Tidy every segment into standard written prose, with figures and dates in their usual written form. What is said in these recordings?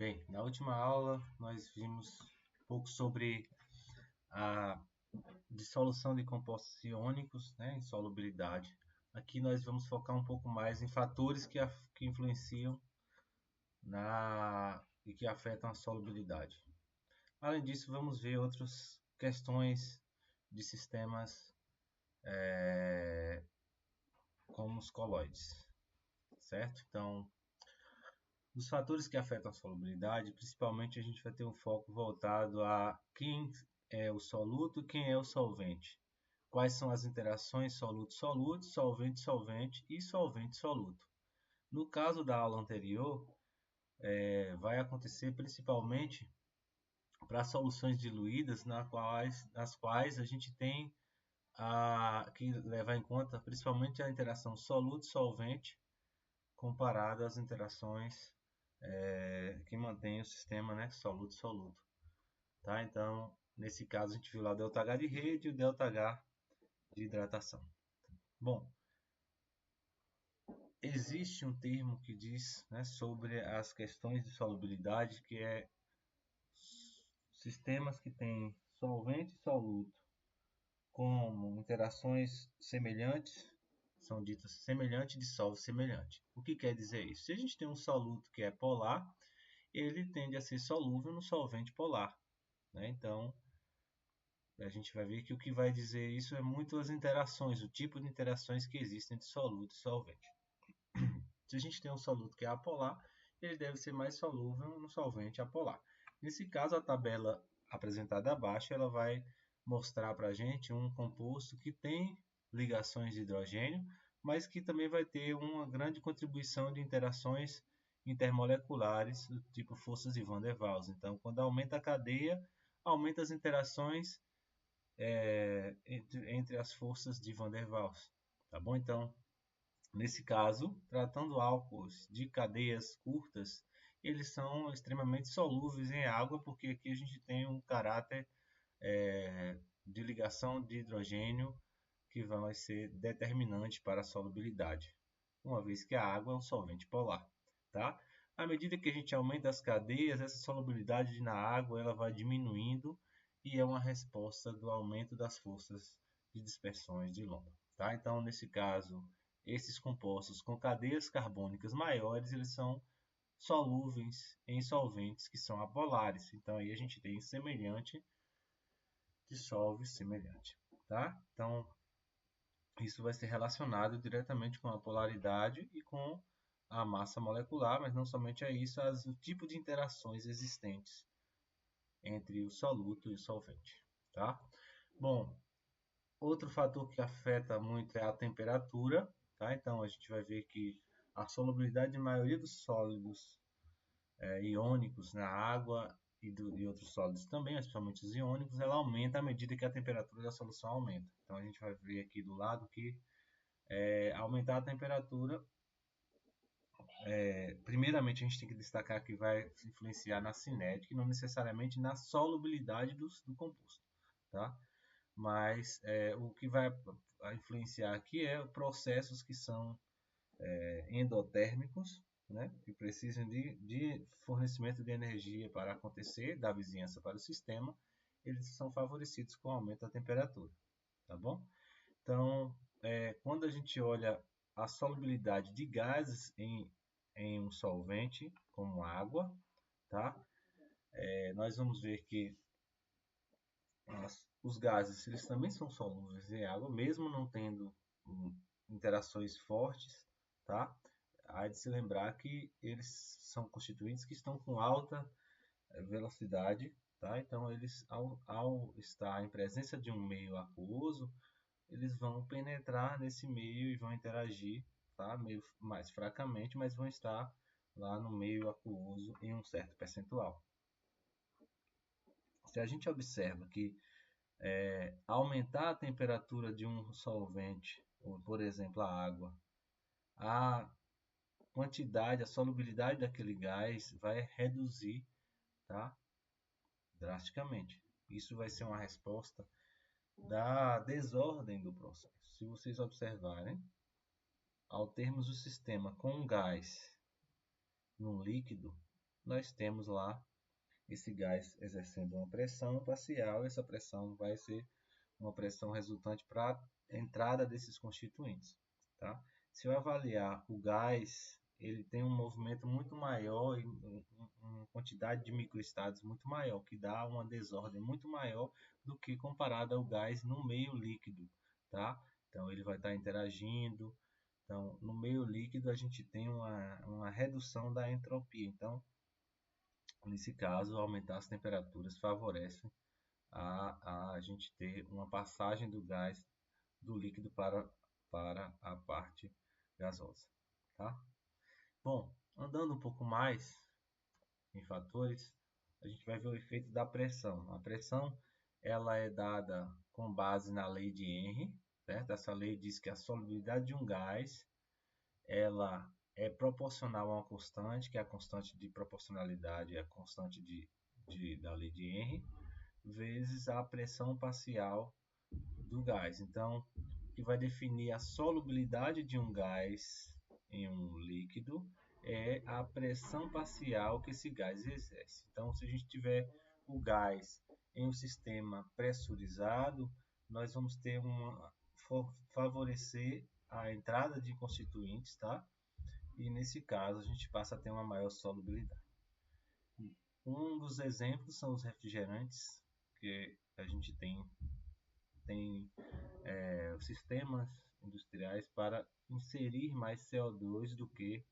Bem, na última aula nós vimos um pouco sobre a dissolução de compostos iônicos, né, insolubilidade. Aqui nós vamos focar um pouco mais em fatores que influenciam e que afetam a solubilidade. Além disso, vamos ver outras questões de sistemas como os coloides, certo? Então, os fatores que afetam a solubilidade, principalmente a gente vai ter um foco voltado a quem é o soluto e quem é o solvente. Quais são as interações soluto-soluto, solvente-solvente e solvente-soluto. No caso da aula anterior, vai acontecer principalmente para soluções diluídas, nas quais a gente tem que levar em conta principalmente a interação soluto-solvente comparada às interações que mantém o sistema, né, soluto-soluto. Tá? Então, nesse caso, a gente viu lá o ΔH de rede e o ΔH de hidratação. Bom, existe um termo que diz, né, sobre as questões de solubilidade, que é sistemas que têm solvente e soluto como interações semelhantes, são ditas semelhante dissolve semelhante. O que quer dizer isso? Se a gente tem um soluto que é polar, ele tende a ser solúvel no solvente polar, né? Então, a gente vai ver que o que vai dizer isso é muito as interações, o tipo de interações que existem entre soluto e solvente. Se a gente tem um soluto que é apolar, ele deve ser mais solúvel no solvente apolar. Nesse caso, a tabela apresentada abaixo ela vai mostrar para a gente um composto que tem ligações de hidrogênio, mas que também vai ter uma grande contribuição de interações intermoleculares, do tipo forças de Van der Waals. Então, quando aumenta a cadeia, aumenta as interações entre as forças de Van der Waals. Tá bom? Então, nesse caso, tratando álcools de cadeias curtas, eles são extremamente solúveis em água, porque aqui a gente tem um caráter de ligação de hidrogênio que vai ser determinante para a solubilidade, uma vez que a água é um solvente polar. Tá? À medida que a gente aumenta as cadeias, essa solubilidade na água ela vai diminuindo e é uma resposta do aumento das forças de dispersões de London. Tá? Então, nesse caso, esses compostos com cadeias carbônicas maiores, eles são solúveis em solventes que são apolares. Então, aí a gente tem semelhante dissolve semelhante. Tá? Então, isso vai ser relacionado diretamente com a polaridade e com a massa molecular, mas não somente a isso, o tipo de interações existentes entre o soluto e o solvente. Tá? Bom, outro fator que afeta muito é a temperatura. Tá? Então, a gente vai ver que a solubilidade de maioria dos sólidos iônicos na água e outros sólidos também, especialmente os iônicos, ela aumenta à medida que a temperatura da solução aumenta. Então, a gente vai ver aqui do lado que aumentar a temperatura, primeiramente a gente tem que destacar que vai influenciar na cinética e não necessariamente na solubilidade do composto. Tá? Mas o que vai influenciar aqui é processos que são endotérmicos, né, que precisam de fornecimento de energia para acontecer, da vizinhança para o sistema, eles são favorecidos com o aumento da temperatura. Tá bom? Então, quando a gente olha a solubilidade de gases em um solvente, como água, tá? Nós vamos ver que os gases eles também são solúveis em água, mesmo não tendo interações fortes, tá? Há de se lembrar que eles são constituintes que estão com alta velocidade, tá? Então, eles, ao estar em presença de um meio aquoso, eles vão penetrar nesse meio e vão interagir, tá? Meio mais fracamente, mas vão estar lá no meio aquoso em um certo percentual. Se a gente observa que aumentar a temperatura de um solvente, ou, por exemplo, a água, a quantidade, a solubilidade daquele gás vai reduzir, tá? Drasticamente. Isso vai ser uma resposta da desordem do processo. Se vocês observarem, ao termos o sistema com gás num líquido, nós temos lá esse gás exercendo uma pressão parcial, e essa pressão vai ser uma pressão resultante para a entrada desses constituintes. Tá? Se eu avaliar o gás, ele tem um movimento muito maior e uma quantidade de microestados muito maior, que dá uma desordem muito maior do que comparado ao gás no meio líquido. Tá? Então ele vai estar interagindo. Então, no meio líquido a gente tem uma redução da entropia. Então, nesse caso, aumentar as temperaturas favorece a gente ter uma passagem do gás do líquido para a parte gasosa. Tá? Bom, andando um pouco mais em fatores, a gente vai ver o efeito da pressão. A pressão ela é dada com base na lei de Henry, certo? Essa lei diz que a solubilidade de um gás ela é proporcional a uma constante, que é a constante de proporcionalidade, é a constante da lei de Henry, vezes a pressão parcial do gás. Então, o que vai definir a solubilidade de um gás em um líquido é a pressão parcial que esse gás exerce. Então, se a gente tiver o gás em um sistema pressurizado, nós vamos ter favorecer a entrada de constituintes, tá? E nesse caso a gente passa a ter uma maior solubilidade. Um dos exemplos são os refrigerantes, que a gente tem sistemas industriais para inserir mais CO2 do que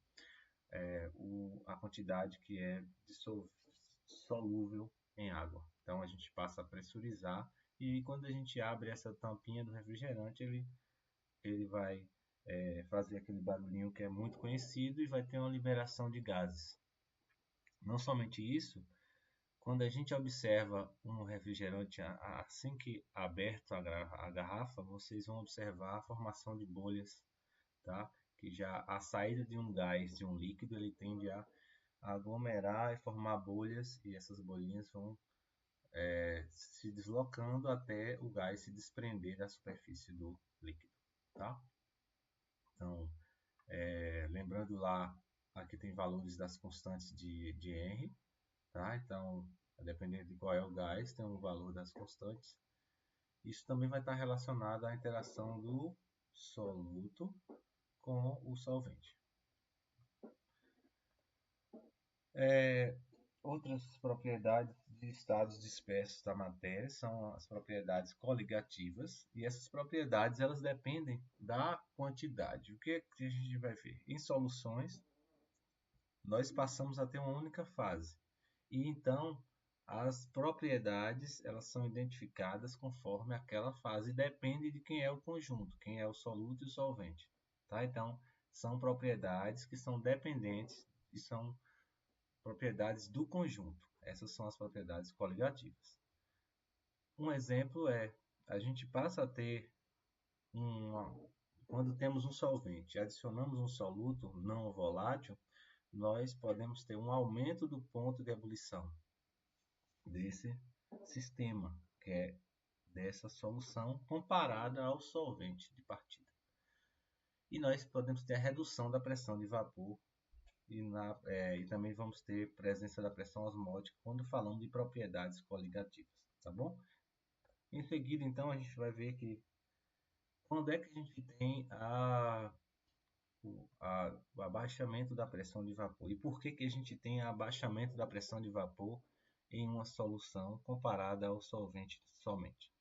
a quantidade que é solúvel em água. Então a gente passa a pressurizar e quando a gente abre essa tampinha do refrigerante, ele vai fazer aquele barulhinho que é muito conhecido e vai ter uma liberação de gases. Não somente isso, quando a gente observa um refrigerante assim que aberto a garrafa, vocês vão observar a formação de bolhas, tá? Que já a saída de um gás, de um líquido, ele tende a aglomerar e formar bolhas, e essas bolinhas vão se deslocando até o gás se desprender da superfície do líquido, tá? Então, lembrando lá, aqui tem valores das constantes de Henry, tá? Então, dependendo de qual é o gás, tem um valor das constantes. Isso também vai estar relacionado à interação do soluto com o solvente. Outras propriedades de estados dispersos da matéria são as propriedades coligativas, e essas propriedades elas dependem da quantidade. O que a gente vai ver? Em soluções, nós passamos a ter uma única fase. E então, as propriedades elas são identificadas conforme aquela fase e depende de quem é o conjunto, quem é o soluto e o solvente. Tá? Então, são propriedades que são dependentes e são propriedades do conjunto. Essas são as propriedades coligativas. Um exemplo é, a gente passa a ter quando temos um solvente, adicionamos um soluto não volátil, nós podemos ter um aumento do ponto de ebulição desse sistema, que é dessa solução comparada ao solvente de partida. E nós podemos ter a redução da pressão de vapor e também vamos ter presença da pressão osmótica quando falamos de propriedades coligativas, tá bom? Em seguida, então, a gente vai ver que quando é que a gente tem o abaixamento da pressão de vapor. E por que a gente tem abaixamento da pressão de vapor em uma solução comparada ao solvente somente?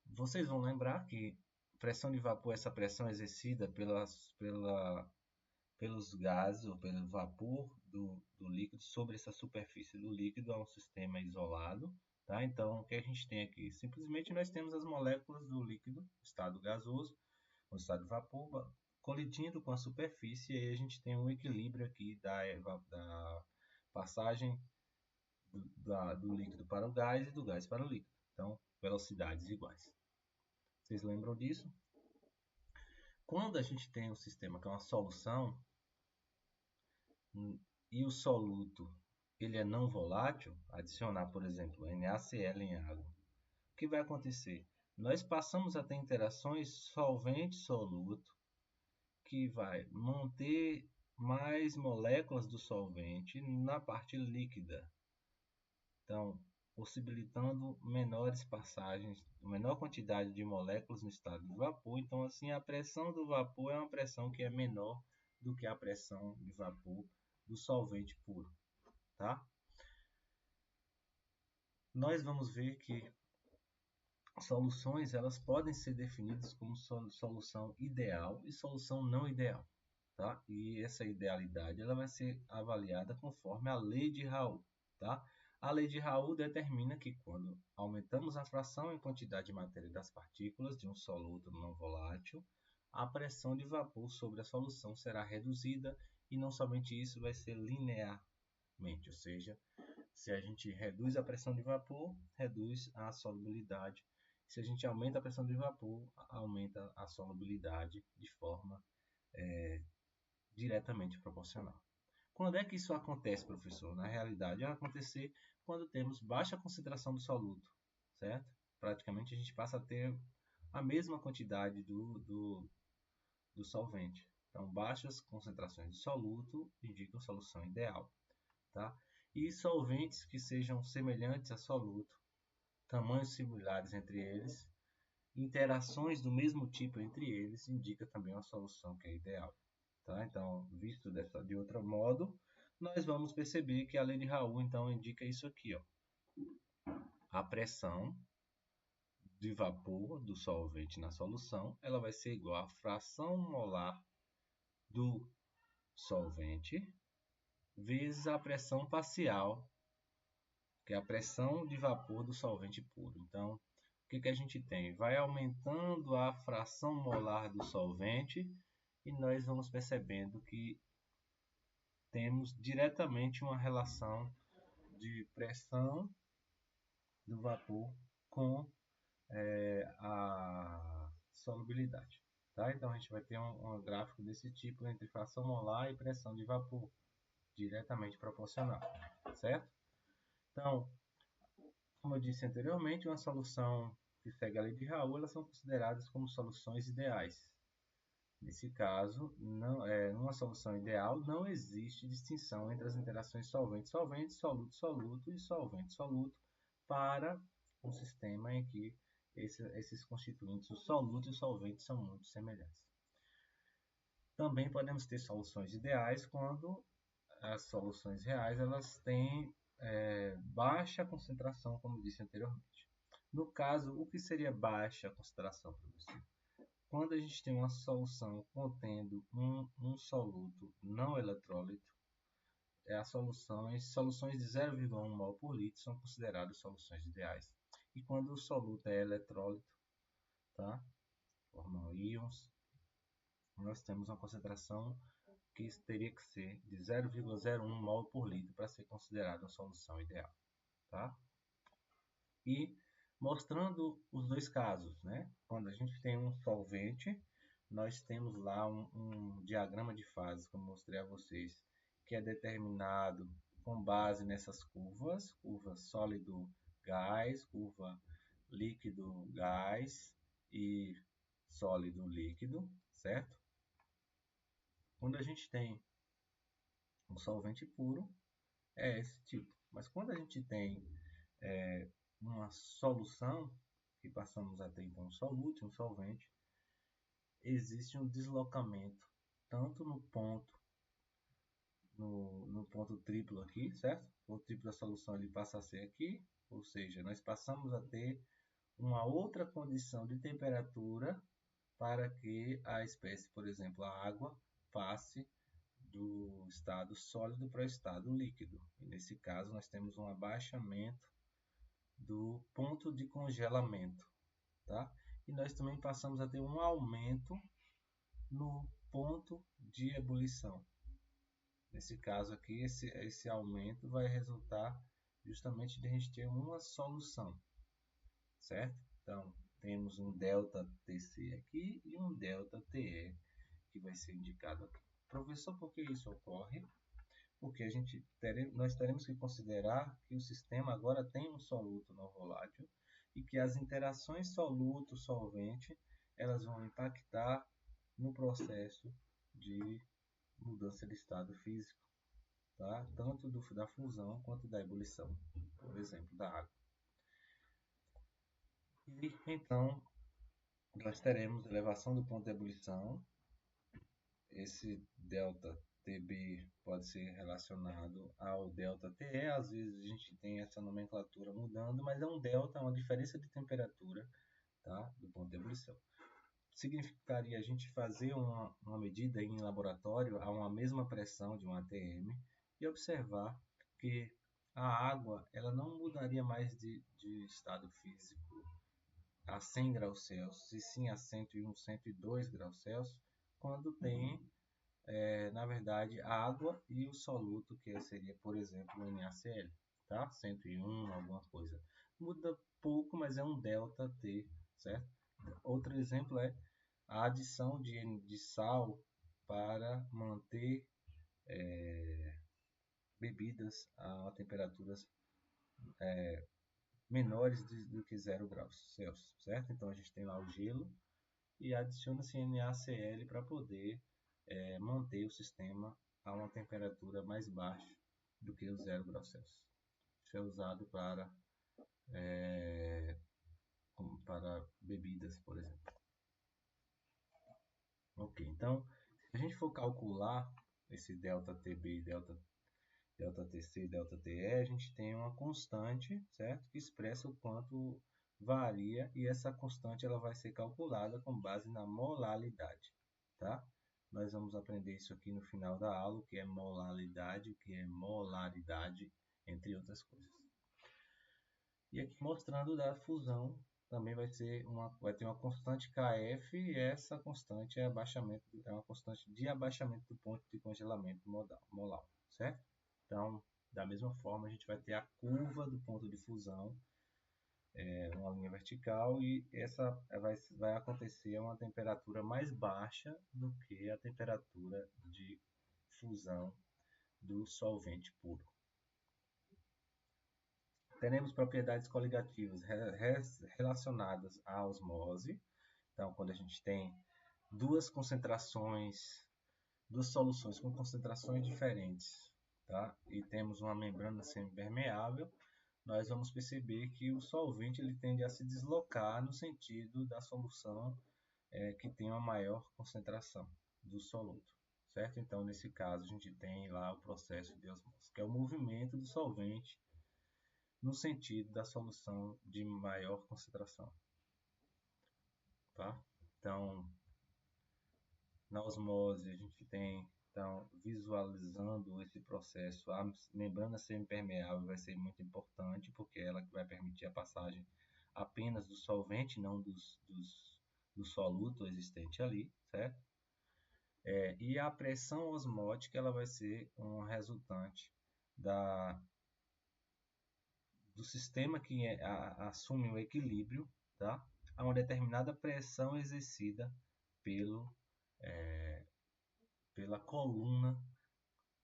Vocês vão lembrar que pressão de vapor é essa pressão exercida pelos gases ou pelo vapor do líquido sobre essa superfície do líquido a um sistema isolado. Tá? Então, o que a gente tem aqui? Simplesmente nós temos as moléculas do líquido, estado gasoso, o estado de vapor, colidindo com a superfície, e aí a gente tem um equilíbrio aqui da passagem do líquido para o gás e do gás para o líquido. Então, velocidades iguais. Vocês lembram disso? Quando a gente tem um sistema que é uma solução e o soluto ele é não volátil, adicionar, por exemplo, NaCl em água, o que vai acontecer? Nós passamos a ter interações solvente-soluto, que vai manter mais moléculas do solvente na parte líquida. Então, possibilitando menores passagens, menor quantidade de moléculas no estado de vapor. Então, assim, a pressão do vapor é uma pressão que é menor do que a pressão de vapor do solvente puro, tá? Nós vamos ver que soluções elas podem ser definidas como solução ideal e solução não ideal, tá? E essa idealidade ela vai ser avaliada conforme a lei de Raoult, tá? A lei de Raoult determina que quando aumentamos a fração em quantidade de matéria das partículas de um soluto não volátil, a pressão de vapor sobre a solução será reduzida e não somente isso vai ser linearmente, ou seja, se a gente reduz a pressão de vapor, reduz a solubilidade. Se a gente aumenta a pressão de vapor, aumenta a solubilidade de forma diretamente proporcional. Quando é que isso acontece, professor? Na realidade, vai acontecer quando temos baixa concentração do soluto, certo? Praticamente a gente passa a ter a mesma quantidade do solvente. Então, baixas concentrações de soluto indicam solução ideal, tá? E solventes que sejam semelhantes a soluto, tamanhos similares entre eles, interações do mesmo tipo entre eles, indica também uma solução que é ideal. Tá? Então, visto de outro modo, nós vamos perceber que a lei de Raoult então indica isso aqui, ó. A pressão de vapor do solvente na solução, ela vai ser igual à fração molar do solvente vezes a pressão parcial, que é a pressão de vapor do solvente puro. Então, o que a gente tem? Vai aumentando a fração molar do solvente e nós vamos percebendo que temos diretamente uma relação de pressão do vapor com a solubilidade. Tá? Então, a gente vai ter um gráfico desse tipo entre fração molar e pressão de vapor, diretamente proporcional, certo? Então, como eu disse anteriormente, uma solução que segue a lei de Raoult, elas são consideradas como soluções ideais. Nesse caso, numa solução ideal, não existe distinção entre as interações solvente-solvente, soluto-soluto e solvente-soluto para um sistema em que esses constituintes, o soluto e o solvente, são muito semelhantes. Também podemos ter soluções ideais quando as soluções reais elas têm baixa concentração, como disse anteriormente. No caso, o que seria baixa concentração, professor? Quando a gente tem uma solução contendo um soluto não eletrólito, soluções de 0,1 mol por litro são consideradas soluções ideais. E quando o soluto é eletrólito, tá? Formam íons, nós temos uma concentração que teria que ser de 0,01 mol por litro para ser considerada uma solução ideal, tá? E mostrando os dois casos, né? Quando a gente tem um solvente, nós temos lá um diagrama de fases, como mostrei a vocês, que é determinado com base nessas curvas, curva sólido-gás, curva líquido-gás e sólido-líquido, certo? Quando a gente tem um solvente puro, é esse tipo. Mas quando a gente tem uma solução, que passamos a ter então um soluto, um solvente, existe um deslocamento tanto no ponto triplo aqui, certo? O triplo da solução ele passa a ser aqui, ou seja, nós passamos a ter uma outra condição de temperatura para que a espécie, por exemplo, a água, passe do estado sólido para o estado líquido. E nesse caso, nós temos um abaixamento do ponto de congelamento, tá? E nós também passamos a ter um aumento no ponto de ebulição. Nesse caso aqui, esse aumento vai resultar justamente de a gente ter uma solução, certo? Então, temos um ΔTc aqui e um ΔTe que vai ser indicado aqui. Professor, por que isso ocorre? Porque nós teremos que considerar que o sistema agora tem um soluto não volátil e que as interações soluto-solvente elas vão impactar no processo de mudança de estado físico, tá? Tanto da fusão quanto da ebulição, por exemplo, da água. E então nós teremos elevação do ponto de ebulição. Esse delta TB pode ser relacionado ao delta TE. Às vezes a gente tem essa nomenclatura mudando, mas é um delta, uma diferença de temperatura, tá? Do ponto de ebulição. Significaria a gente fazer uma medida em laboratório a uma mesma pressão de um ATM e observar que a água ela não mudaria mais de estado físico a 100 graus Celsius, e sim a 101, 102 graus Celsius, quando tem, na verdade, a água e o soluto, que seria, por exemplo, o NaCl, tá? 101, alguma coisa. Muda pouco, mas é um delta T, certo? Outro exemplo é a adição de sal para manter bebidas a temperaturas menores do que 0 graus Celsius, certo? Então a gente tem lá o gelo e adiciona-se NaCl para poder manter o sistema a uma temperatura mais baixa do que o 0 graus Celsius. Isso é usado para bebidas, por exemplo. Ok, então, se a gente for calcular esse delta TB e delta TC e delta TE, a gente tem uma constante, certo? Que expressa o quanto varia, e essa constante ela vai ser calculada com base na molaridade, tá? Nós vamos aprender isso aqui no final da aula, o que é molaridade, o que é molaridade, entre outras coisas. E aqui mostrando da fusão, também vai ter uma constante Kf, e essa constante é uma constante de abaixamento do ponto de congelamento molar, certo? Então, da mesma forma, a gente vai ter a curva do ponto de fusão, uma linha vertical, e essa vai acontecer a uma temperatura mais baixa do que a temperatura de fusão do solvente puro. Teremos propriedades coligativas relacionadas à osmose. Então, quando a gente tem duas soluções com concentrações diferentes, tá? E temos uma membrana semipermeável, nós vamos perceber que o solvente ele tende a se deslocar no sentido da solução que tem uma maior concentração do soluto, certo? Então, nesse caso, a gente tem lá o processo de osmose, que é o movimento do solvente no sentido da solução de maior concentração, tá? Então, na osmose a gente tem, então, visualizando esse processo, a membrana semipermeável vai ser muito importante, porque ela vai permitir a passagem apenas do solvente, não do soluto existente ali, certo? E a pressão osmótica ela vai ser um resultante do sistema que assume o equilíbrio, tá? A uma determinada pressão exercida pela coluna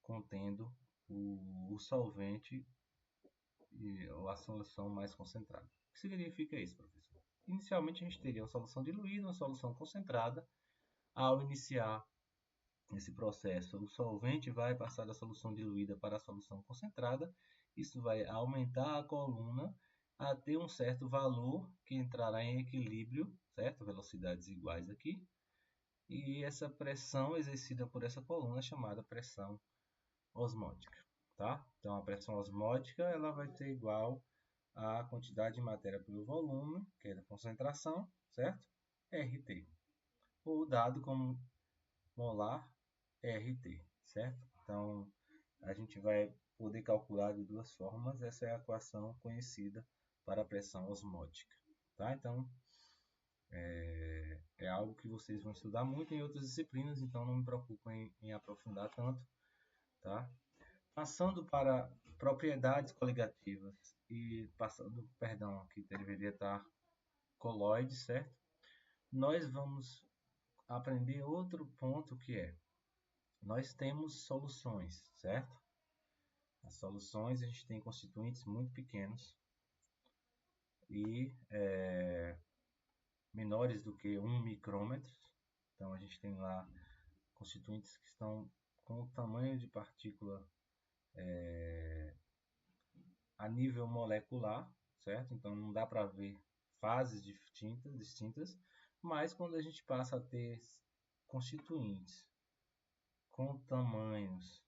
contendo o solvente e a solução mais concentrada. O que significa isso, professor? Inicialmente a gente teria uma solução diluída, uma solução concentrada. Ao iniciar esse processo, o solvente vai passar da solução diluída para a solução concentrada. Isso vai aumentar a coluna até um certo valor que entrará em equilíbrio, certo? Velocidades iguais aqui. E essa pressão exercida por essa coluna é chamada pressão osmótica, tá? Então a pressão osmótica ela vai ser igual à quantidade de matéria pelo volume, que é a concentração, certo? RT, ou dado como molar RT, certo? Então a gente vai poder calcular de duas formas. Essa é a equação conhecida para a pressão osmótica, tá? Então é algo que vocês vão estudar muito em outras disciplinas, então não me preocupo em aprofundar tanto, tá? Passando para propriedades coligativas e passando, perdão, aqui deveria estar coloide, certo? Nós vamos aprender outro ponto que é, nós temos soluções, certo? As soluções a gente tem constituintes muito pequenos e menores do que 1 micrômetro. Então a gente tem lá constituintes que estão com o tamanho de partícula a nível molecular, certo? Então não dá para ver fases distintas, mas quando a gente passa a ter constituintes com tamanhos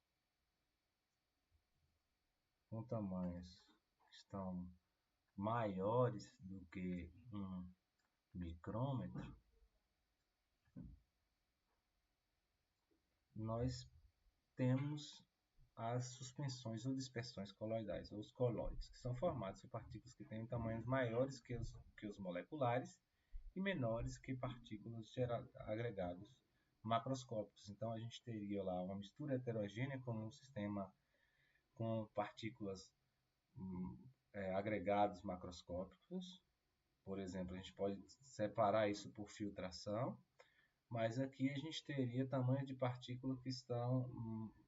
que estão maiores do que um micrômetro, nós temos as suspensões ou dispersões coloidais, ou os colóides, que são formados por partículas que têm tamanhos maiores que os moleculares e menores que partículas agregados macroscópicos. Então a gente teria lá uma mistura heterogênea como um sistema com partículas agregados macroscópicos. Por exemplo, a gente pode separar isso por filtração, mas aqui a gente teria tamanho de partículas que estão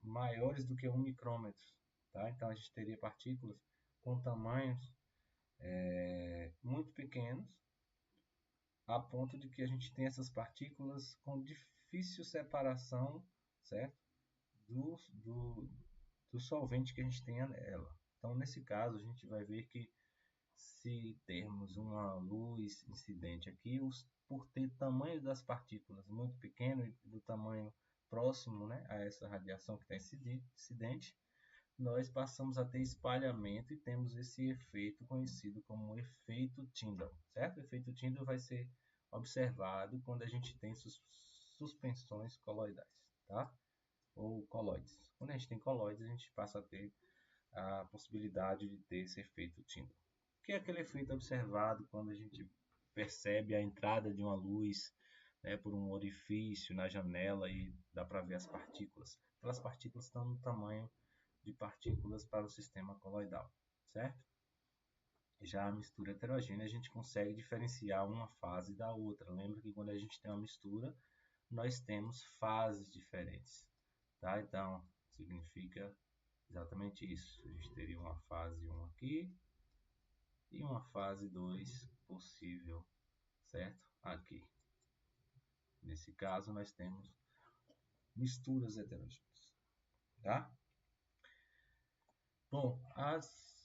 maiores do que 1 micrômetro. Tá? Então a gente teria partículas com tamanhos muito pequenos, a ponto de que a gente tem essas partículas com difícil separação, certo? Do solvente que a gente tenha nela. Então, nesse caso, a gente vai ver que se termos uma luz incidente aqui, por ter tamanho das partículas muito pequeno e do tamanho próximo, né, a essa radiação que está incidente, nós passamos a ter espalhamento e temos esse efeito conhecido como efeito Tyndall, certo? O efeito Tyndall vai ser observado quando a gente tem suspensões coloidais, tá? Ou colóides. Quando a gente tem colóides, a gente passa a ter a possibilidade de ter esse efeito Tyndall, que é aquele efeito observado quando a gente percebe a entrada de uma luz, né, por um orifício na janela e dá para ver as partículas. Aquelas partículas estão no tamanho de partículas para o sistema coloidal, certo? Já a mistura heterogênea, a gente consegue diferenciar uma fase da outra. Lembra que quando a gente tem uma mistura, nós temos fases diferentes, tá? Então, significa exatamente isso. A gente teria uma fase 1 aqui e uma fase 2 possível, certo? Aqui. Nesse caso, nós temos misturas heterogêneas, tá? Bom,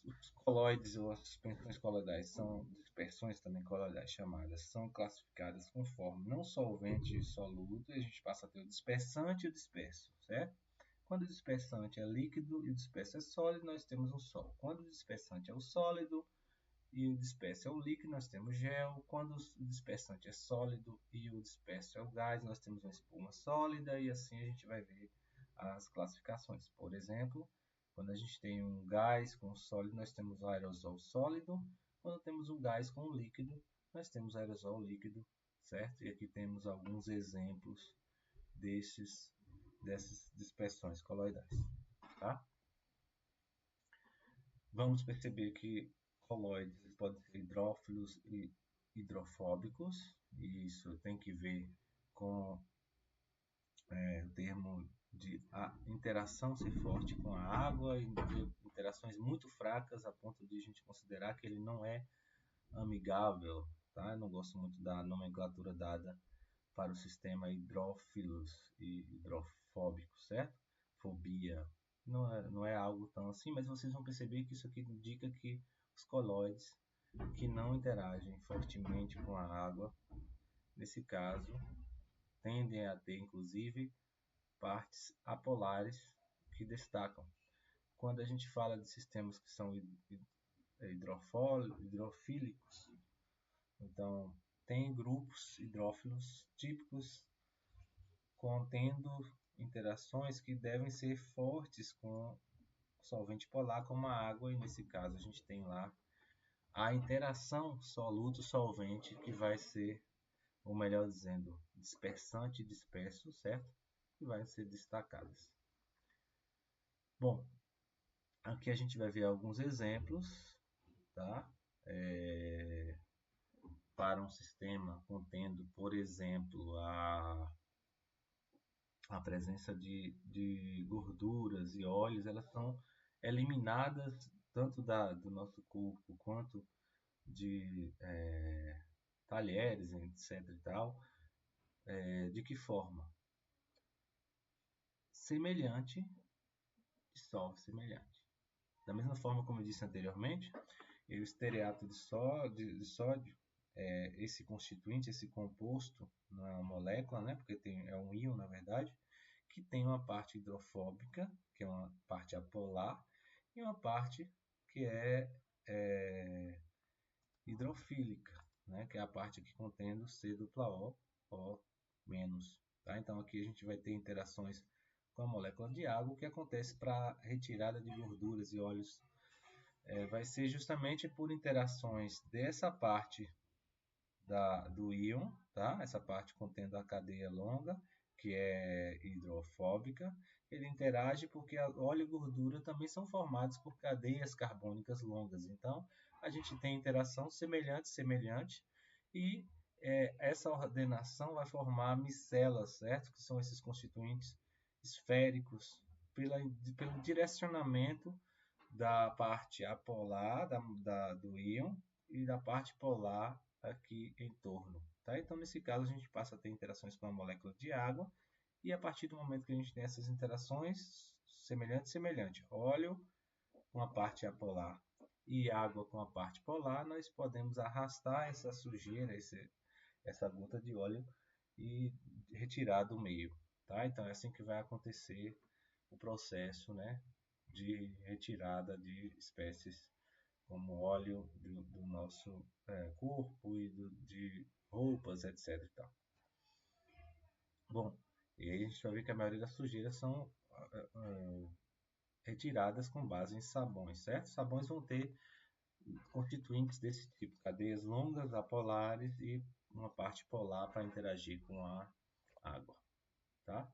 os colóides ou as suspensões coloidais são dispersões também coloidais chamadas, são classificadas conforme não solvente e soluto, e a gente passa a ter o dispersante e o disperso, certo? Quando o dispersante é líquido e o disperso é sólido, nós temos um sol. Quando o dispersante é o sólido e o disperso é o líquido, nós temos gel. Quando o dispersante é sólido e o disperso é o gás, nós temos uma espuma sólida, e assim a gente vai ver as classificações. Por exemplo, quando a gente tem um gás com sólido, nós temos o aerosol sólido. Quando temos um gás com líquido, nós temos aerosol líquido, certo? E aqui temos alguns exemplos dessas dispersões coloidais, tá? Vamos perceber que colóides podem ser hidrófilos e hidrofóbicos, e isso tem que ver com o termo de a interação ser forte com a água, e de interações muito fracas a ponto de a gente considerar que ele não é amigável, tá? Eu não gosto muito da nomenclatura dada para o sistema hidrófilos e hidrofóbicos, certo? Fobia. Não é algo tão assim, mas vocês vão perceber que isso aqui indica que os colóides que não interagem fortemente com a água, nesse caso, tendem a ter inclusive partes apolares que destacam. Quando a gente fala de sistemas que são hidrofílicos, então tem grupos hidrófilos típicos contendo interações que devem ser fortes com solvente polar como a água, e nesse caso a gente tem lá a interação soluto-solvente, que vai ser, ou melhor dizendo, dispersante e disperso, certo? Que vai ser destacadas. Bom, aqui a gente vai ver alguns exemplos, tá? Para um sistema contendo, por exemplo, a presença de gorduras e óleos, elas são eliminadas tanto do nosso corpo quanto de talheres, etc. e tal. De que forma? semelhante dissolve semelhante. Da mesma forma como eu disse anteriormente, o estereato de sódio, esse constituinte, esse composto na molécula, né, porque é um íon na verdade, que tem uma parte hidrofóbica, que é uma parte apolar, e uma parte que é hidrofílica, né, que é a parte aqui contendo C+O, O-. Tá? Então aqui a gente vai ter interações com a molécula de água. O que acontece para a retirada de gorduras e óleos vai ser justamente por interações dessa parte do íon, tá? Essa parte contendo a cadeia longa, que é hidrofóbica. Ele interage porque óleo e gordura também são formados por cadeias carbônicas longas. Então, a gente tem interação semelhante, e essa ordenação vai formar micelas, certo? Que são esses constituintes esféricos, pelo direcionamento da parte apolar do íon e da parte polar aqui em torno. Tá? Então, nesse caso, a gente passa a ter interações com a molécula de água, e a partir do momento que a gente tem essas interações, semelhante, óleo com a parte apolar e água com a parte polar, nós podemos arrastar essa sujeira, essa gota de óleo, e retirar do meio. Tá? Então, é assim que vai acontecer o processo, né, de retirada de espécies como óleo do nosso corpo e de roupas, etc. E tal. Bom, e aí a gente vai ver que a maioria das sujeiras são retiradas com base em sabões, certo? Sabões vão ter constituintes desse tipo, cadeias longas, apolares e uma parte polar para interagir com a água, tá?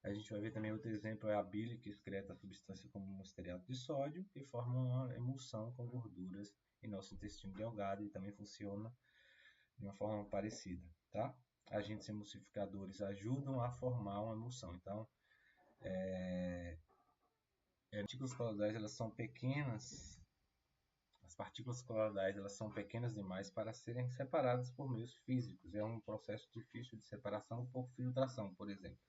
A gente vai ver também outro exemplo, é a bile, que excreta a substância como um estereato de sódio e forma uma emulsão com gorduras em nosso intestino delgado, e também funciona de uma forma parecida, tá? Agentes emulsificadores ajudam a formar uma emulsão. Então, as partículas coloidais, elas são pequenas. As partículas coloidais, elas são pequenas demais para serem separadas por meios físicos. É um processo difícil de separação por filtração, por exemplo.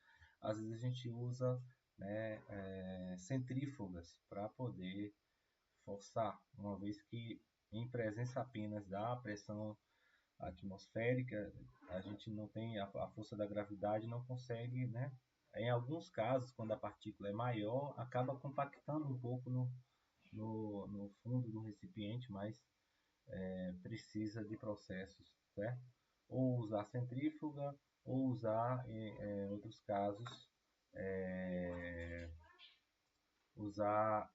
Às vezes a gente usa, né, centrífugas para poder forçar, uma vez que em presença apenas da pressão atmosférica, a gente não tem a força da gravidade, não consegue, né? Em alguns casos, quando a partícula é maior, acaba compactando um pouco no fundo do recipiente, mas precisa de processos, certo? Ou usar centrífuga, ou usar, em outros casos, usar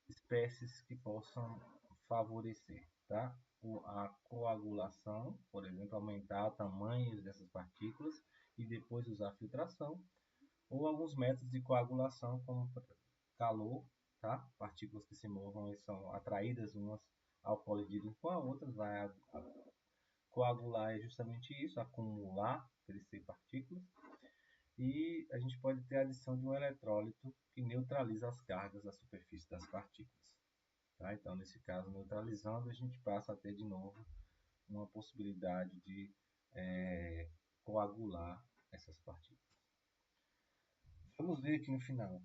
espécies que possam favorecer, tá? A coagulação, por exemplo, aumentar o tamanho dessas partículas e depois usar filtração, ou alguns métodos de coagulação, como calor, tá? Partículas que se movam e são atraídas umas ao collidirem com a outra, vai coagular é justamente isso, acumular, crescer partículas. E a gente pode ter a adição de um eletrólito que neutraliza as cargas da superfície das partículas. Tá? Então, nesse caso, neutralizando, a gente passa a ter de novo uma possibilidade de coagular essas partículas. Vamos ver aqui no final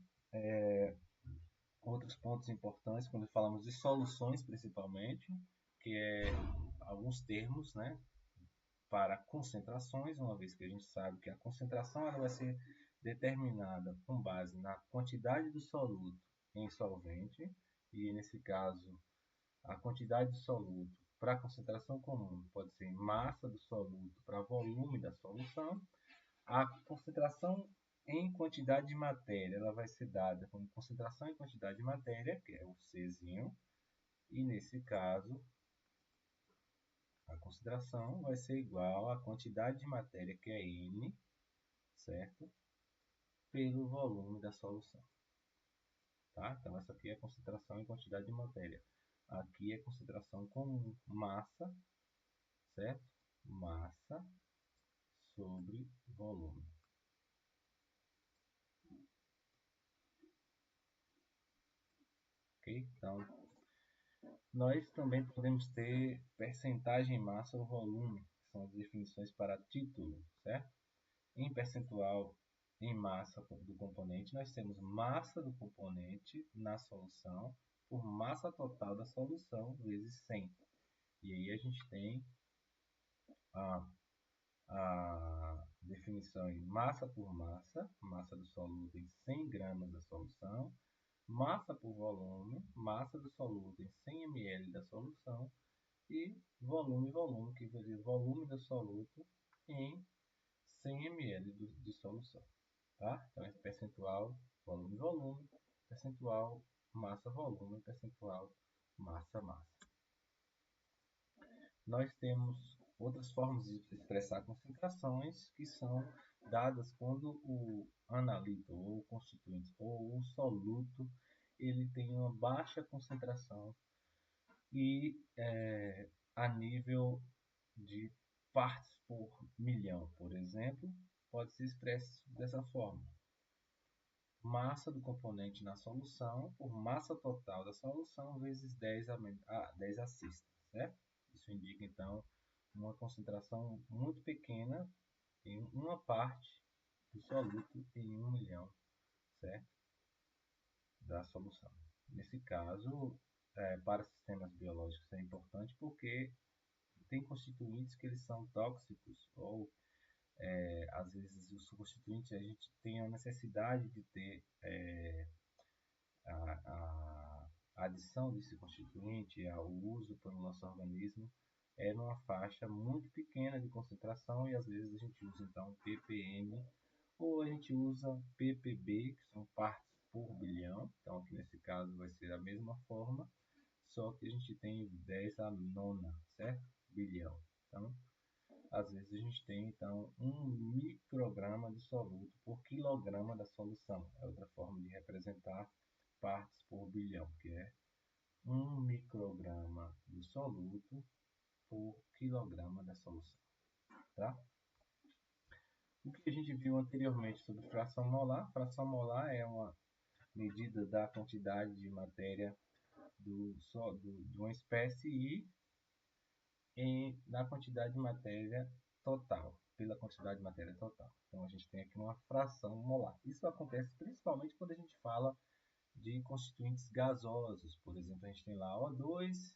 outros pontos importantes quando falamos de soluções, principalmente, que é alguns termos, né, para concentrações, uma vez que a gente sabe que a concentração ela vai ser determinada com base na quantidade do soluto em solvente, e nesse caso a quantidade de soluto para a concentração comum pode ser massa do soluto para volume da solução. A concentração em quantidade de matéria ela vai ser dada como concentração em quantidade de matéria, que é o Czinho, e nesse caso a concentração vai ser igual à quantidade de matéria, que é N, certo? Pelo volume da solução. Tá? Então, essa aqui é a concentração em quantidade de matéria. Aqui é a concentração comum, massa, certo? Massa sobre volume. Ok? Então, nós também podemos ter percentagem massa ou volume, que são as definições para título, certo? Em percentual, em massa do componente, nós temos massa do componente na solução por massa total da solução vezes 100. E aí a gente tem a definição em massa por massa do soluto em 100 gramas da solução, massa por volume, massa do soluto em 100 ml da solução, e volume, que seria o volume do soluto em 100 ml de solução. Tá? Então, esse percentual volume, percentual massa-volume, percentual massa-massa. Nós temos outras formas de expressar concentrações que são dadas quando o analito, ou o constituinte, ou o soluto, ele tem uma baixa concentração e a nível de partes por milhão, por exemplo, pode ser expresso dessa forma. Massa do componente na solução por massa total da solução vezes 10 a sexta, certo? Isso indica, então, uma concentração muito pequena em uma parte do soluto em 1 milhão, certo? Da solução. Nesse caso, para sistemas biológicos é importante porque tem constituintes que eles são tóxicos ou às vezes os constituintes a gente tem a necessidade de ter a adição desse constituinte, o uso pelo nosso organismo é numa faixa muito pequena de concentração e às vezes a gente usa então ppm ou a gente usa ppb, que são partes por bilhão. Então aqui nesse caso vai ser a mesma forma, só que a gente tem 10 a nona, certo? Bilhão. Então às vezes a gente tem então 1 micrograma de soluto por quilograma da solução. É outra forma de representar partes por bilhão, que é 1 micrograma de soluto por quilograma da solução. Tá? O que a gente viu anteriormente sobre fração molar. Fração molar é uma medida da quantidade de matéria de uma espécie e na quantidade de matéria total, pela quantidade de matéria total. Então a gente tem aqui uma fração molar. Isso acontece principalmente quando a gente fala de constituintes gasosos. Por exemplo, a gente tem lá O2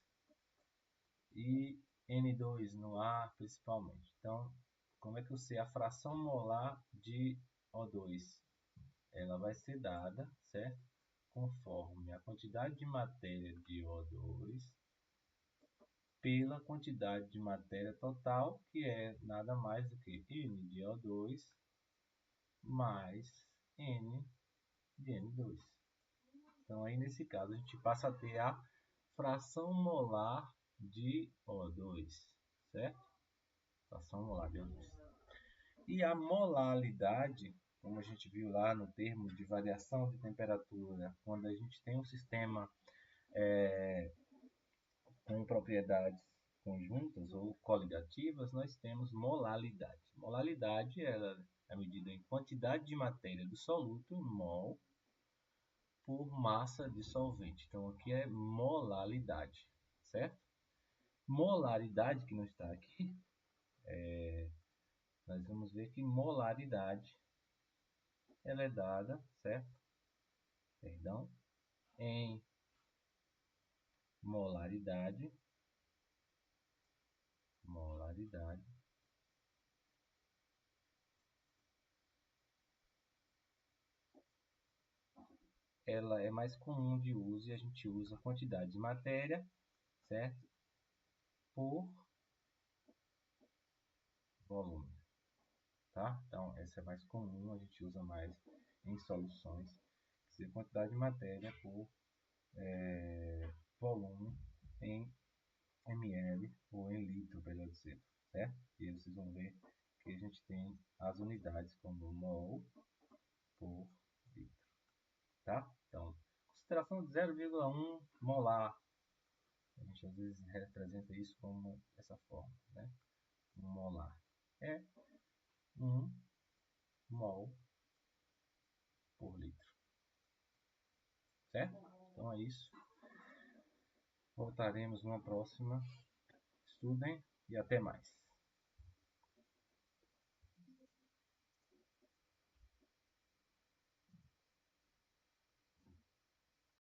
e N2 no ar, principalmente. Então, como é que eu sei a fração molar de O2? Ela vai ser dada, certo? Conforme a quantidade de matéria de O2 pela quantidade de matéria total, que é nada mais do que N de O2 mais N de N2. Então, aí nesse caso, a gente passa a ter a fração molar de O2, certo? Fração molar de O2. E a molaridade, como a gente viu lá no termo de variação de temperatura, quando a gente tem um sistema com propriedades conjuntas ou coligativas, nós temos molaridade. Molaridade é a medida em quantidade de matéria do soluto, mol, por massa de solvente. Então, aqui é molaridade, certo? Molaridade, que não está aqui, nós vamos ver que molaridade ela é dada, certo? Perdão, em molaridade, ela é mais comum de uso e a gente usa a quantidade de matéria, certo? Por volume, tá? Então, essa é mais comum, a gente usa mais em soluções, quer dizer, quantidade de matéria por volume em ml ou em litro, melhor dizer, certo? E aí vocês vão ver que a gente tem as unidades como mol por litro, tá? Então, concentração de 0,1 molar. A gente às vezes representa isso como essa forma, né? Um molar é 1 mol por litro, certo? Então é isso. Voltaremos numa próxima. Estudem e até mais.